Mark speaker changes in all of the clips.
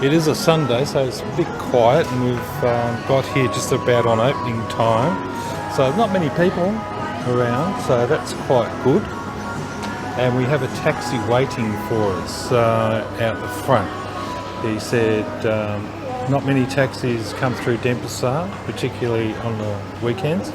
Speaker 1: It is a Sunday, so it's a bit quiet, and we've got here just about on opening time. So not many people around, so that's quite good. And we have a taxi waiting for us out the front. He said not many taxis come through Denpasar, particularly on the weekends.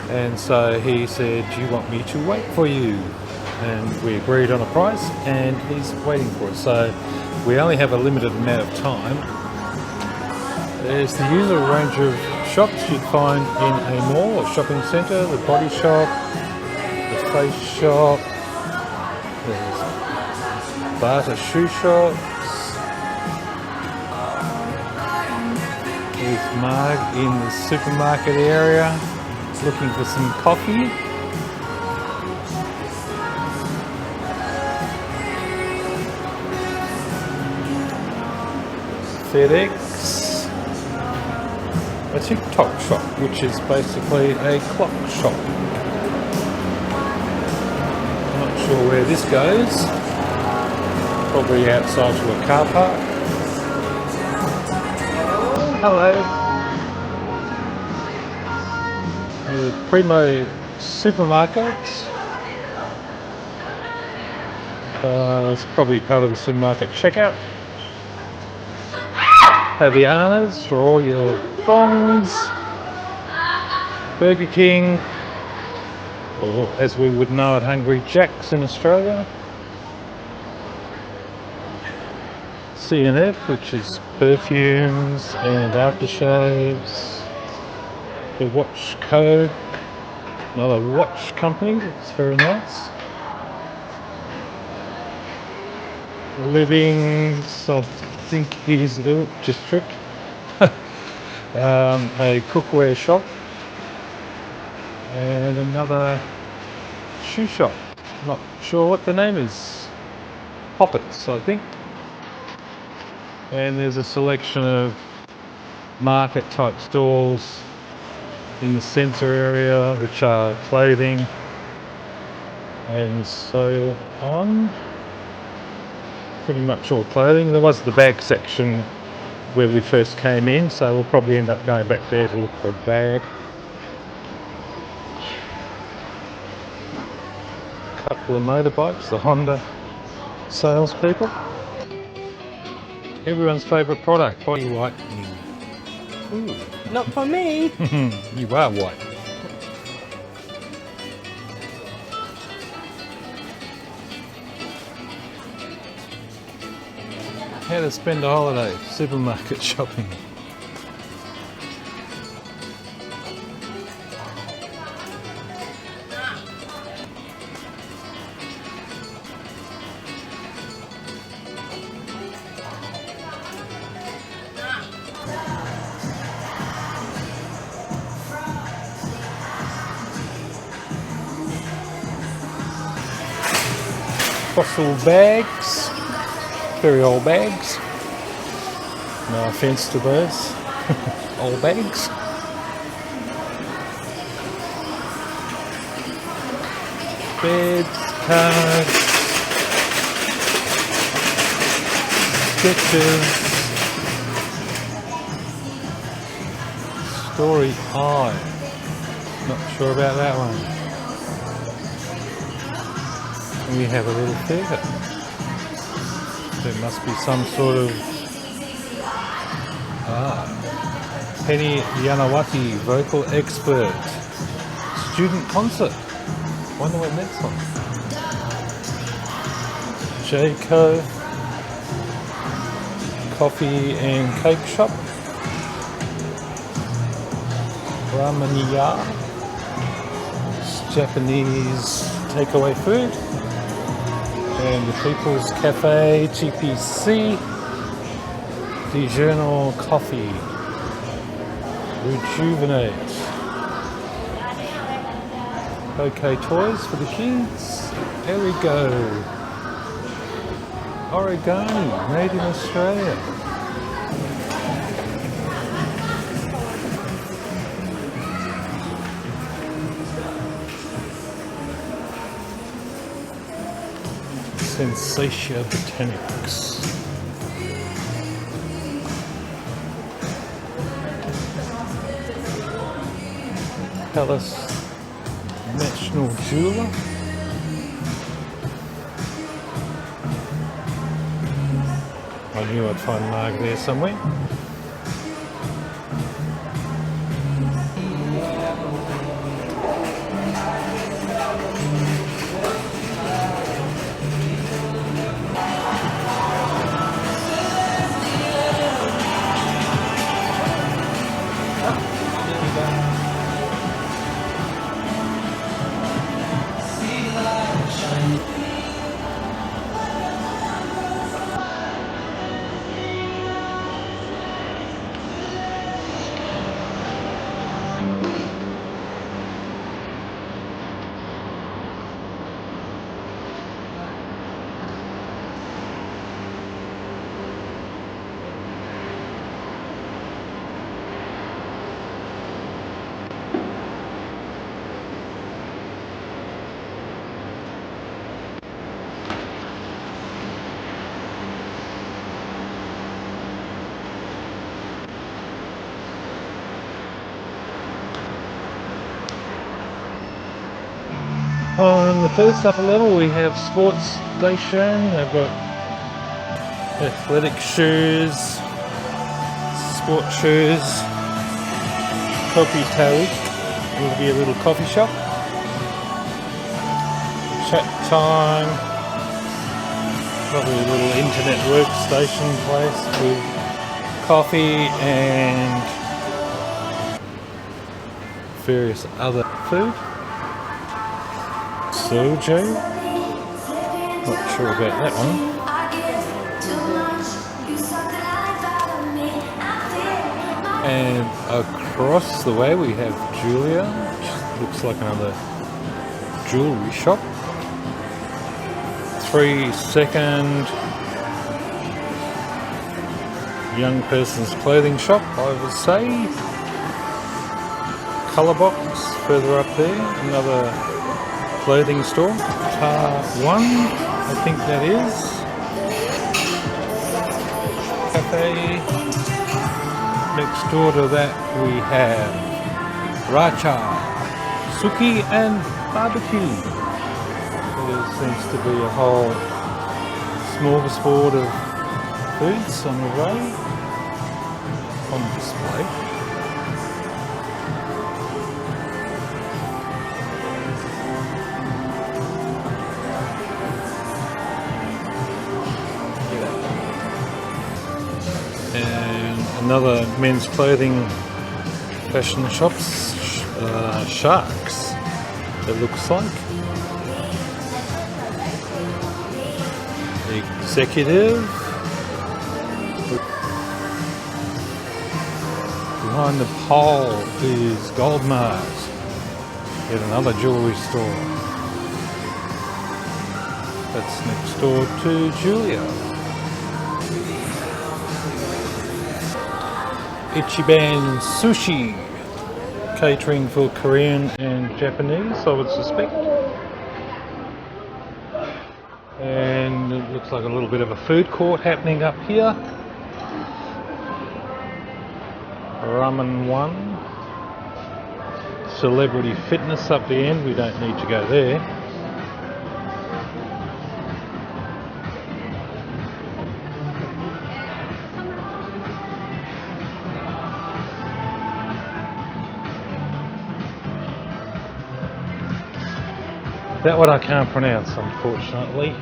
Speaker 1: And so he said, "Do you want me to wait for you?" And we agreed on a price, and he's waiting for us. So we only have a limited amount of time. There's the usual range of shops you'd find in a mall or shopping centre: the body shop, the face shop, there's Bata shoe shops, there's Marg in the supermarket area looking for some coffee. FedEx, a TikTok shop, which is basically a clock shop. I'm not sure where this goes. Probably outside to a car park. Hello. The Primo supermarket. It's probably part of the supermarket checkout. Havianas for all your bongs, Burger King, or as we would know at Hungry Jack's in Australia, CNF, which is perfumes and aftershaves, the Watch Co, another watch company, it's very nice. Livings, I think is district. A cookware shop and another shoe shop. Not sure what the name is. Poppets, I think. And there's a selection of market type stalls in the centre area, which are clothing and so on. Pretty much all clothing. There was the bag section where we first came in, so we'll probably end up going back there to look for a bag. A couple of motorbikes, the Honda salespeople. Everyone's favourite product, body whitening. Ooh.
Speaker 2: Not for me.
Speaker 1: You are white. How to spend a holiday, supermarket shopping. Fossil bags, very old bags. No offence to those old bags. Beds, cards, sketches, Story High. Not sure about that one. We have a little theatre. There must be some sort of Penny Yanawati, vocal expert, student concert. Wonder when that's on. Jayco, coffee and cake shop. Ramaniya, Japanese takeaway food. And the People's Cafe, TPC, Dijournal Coffee, Rejuvenate, OK Toys for the kids, there we go, Origami, made in Australia. Sensatia Botanics. Palace National Jeweller. I knew I'd find Marg there somewhere. On the first upper level we have sports station. They've got athletic shoes, sport shoes, coffee tariq. Will be a little coffee shop. Chat time. Probably a little internet workstation place with coffee and various other food. Soju. Not sure about that one. And across the way we have Julia, which looks like another jewellery shop. 3-second young person's clothing shop, I would say. Colour box further up there, another clothing store. Tar 1, I think that is. Cafe. Next door to that we have Racha, Suki and Barbecue. There seems to be a whole smorgasbord of foods on the road, on display. Another men's clothing fashion shops, Sharks, it looks like. Executive. Behind the pole is Gold Mars, yet another jewellery store. That's next door to Julia. Ichiban Sushi, catering for Korean and Japanese, I would suspect. And it looks like a little bit of a food court happening up here. Ramen 1. Celebrity Fitness up the end, we don't need to go there. That one I can't pronounce, unfortunately.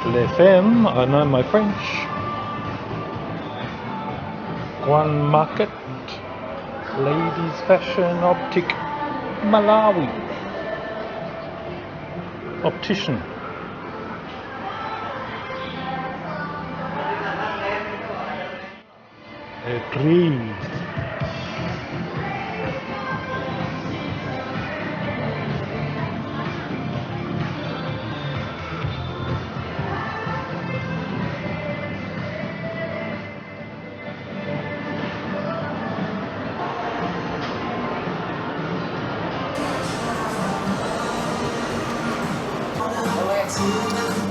Speaker 1: Les Femmes, I know my French. One Market, Ladies Fashion Optic, Malawi. Optician. Prix.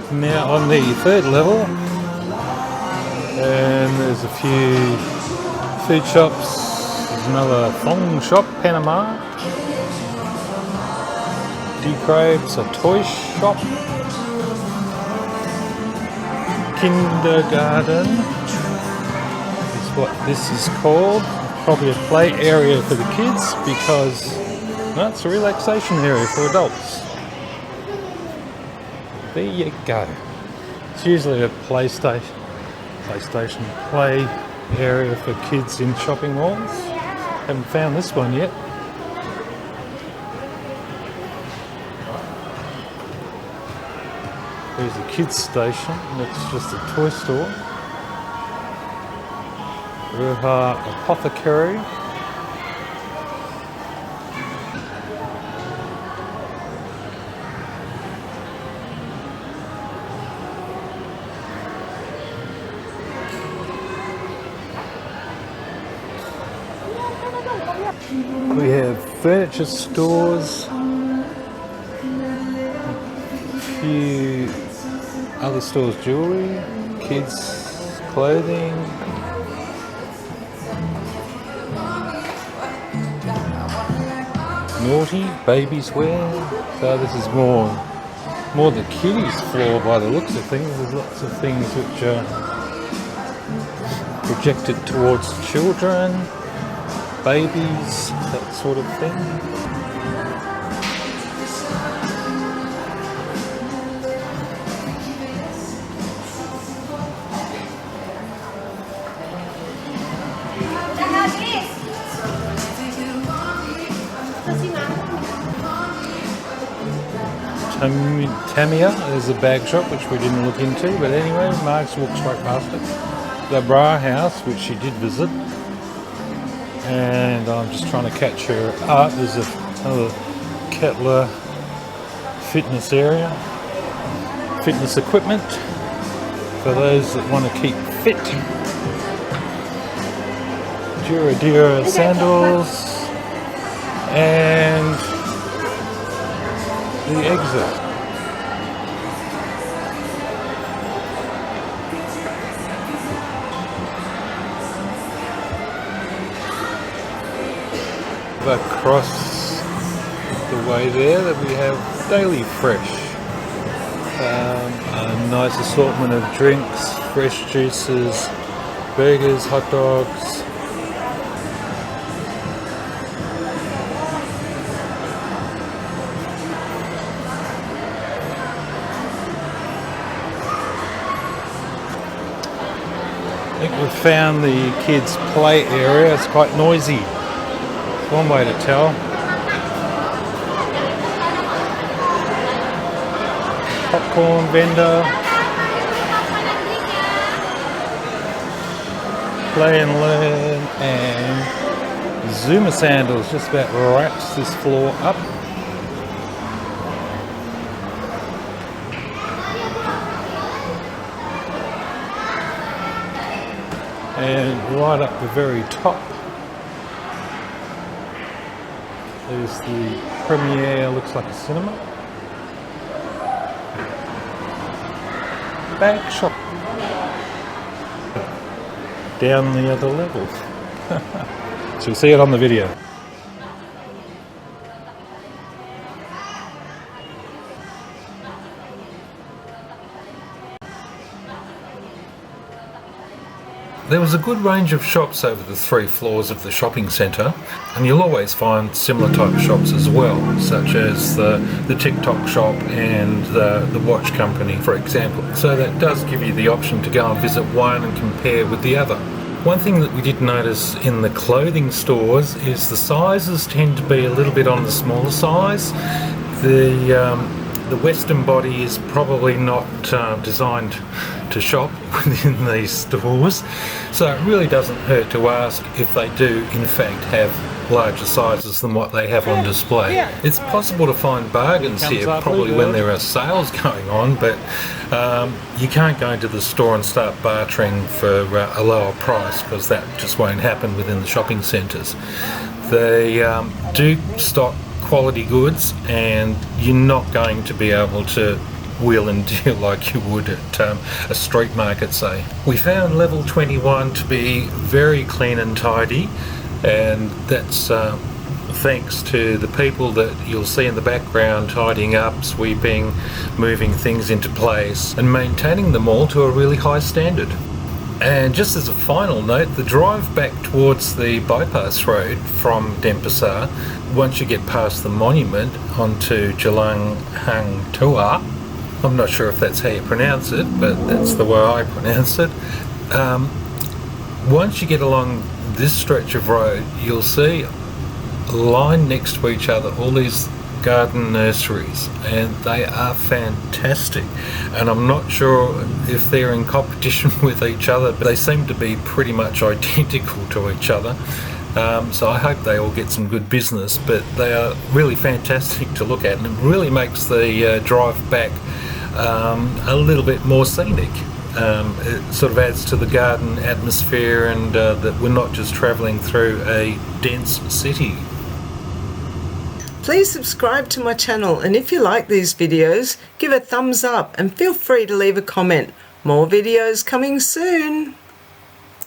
Speaker 1: Now on the third level, and there's a few Food shops. There's another thong shop, Panama. Crepes, a toy shop. Kindergarten is what this is called. Probably a play area for the kids because no, it's a relaxation area for adults. There you go. It's usually a play area for kids in shopping malls. Haven't found this one yet. There's a kids station, that's just a toy store. Ruha Apothecary. We have furniture stores. A few other stores, jewellery, kids' clothing. Naughty, babies wear. So this is more the kiddies floor by the looks of things. There's lots of things which are projected towards children, babies, that sort of thing. Tamia is a bag shop which we didn't look into, but anyway, Mark's walked straight past it. The Bra House, which she did visit, and I'm just trying to catch her up. There's another Kettler fitness area, fitness equipment for those that want to keep fit. Dura sandals and the exit. Across the way there that we have Daily Fresh. A nice assortment of drinks, fresh juices, burgers, hot dogs. I think we've found the kids' play area. It's quite noisy. One way to tell. Popcorn vendor. Play and learn, and Zuma sandals just about wraps this floor up. And right up the very top, there's the Premiere, looks like a cinema. Bag shop. Down the other level. So you'll see it on the video. There was a good range of shops over the 3 floors of the shopping centre, and you'll always find similar type of shops as well, such as the TikTok shop and the watch company, for example. So that does give you the option to go and visit one and compare with the other. One thing that we did notice in the clothing stores is the sizes tend to be a little bit on the smaller size. The Western body is probably not designed to shop within these stores, so it really doesn't hurt to ask if they do in fact have larger sizes than what they have on display. It's possible to find bargains here probably when there are sales going on, but you can't go into the store and start bartering for a lower price, because that just won't happen within the shopping centres. They do stock quality goods, and you're not going to be able to wheel and deal like you would at a street market, say. We found level 21 to be very clean and tidy, and that's thanks to the people that you'll see in the background tidying up, sweeping, moving things into place and maintaining them all to a really high standard. And just as a final note, the drive back towards the bypass road from Denpasar, once you get past the monument onto Jalang Hang Tua, I'm not sure if that's how you pronounce it, but that's the way I pronounce it. Once you get along this stretch of road, you'll see lined next to each other all these garden nurseries, and they are fantastic, and I'm not sure if they're in competition with each other, but they seem to be pretty much identical to each other. So I hope they all get some good business, but they are really fantastic to look at, and it really makes the drive back a little bit more scenic. It sort of adds to the garden atmosphere, and that we're not just travelling through a dense city.
Speaker 2: Please subscribe to my channel, and if you like these videos, give a thumbs up and feel free to leave a comment. More videos coming soon.